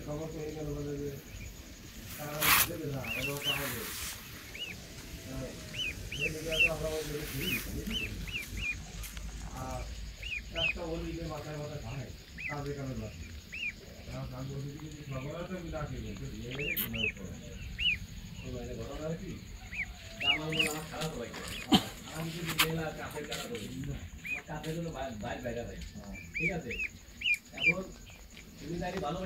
খবর পেয়ে গেল বলে যে তারা দেখে না আমরা আর একটা বলি যে মাথায় মাথা খায় কাজে কাজে লাগে কাজ বলছি কিন্তু সর্বনাশটা আমি ডাকি বলতে ঘটনা কি আমার বলে আমার খারাপ হয় আমি যদি গেলে কাপের কাটা করি আমার কাপের জন্য বাইরে বাইরে ঠিক আছে এখন তুমি তাই ভালো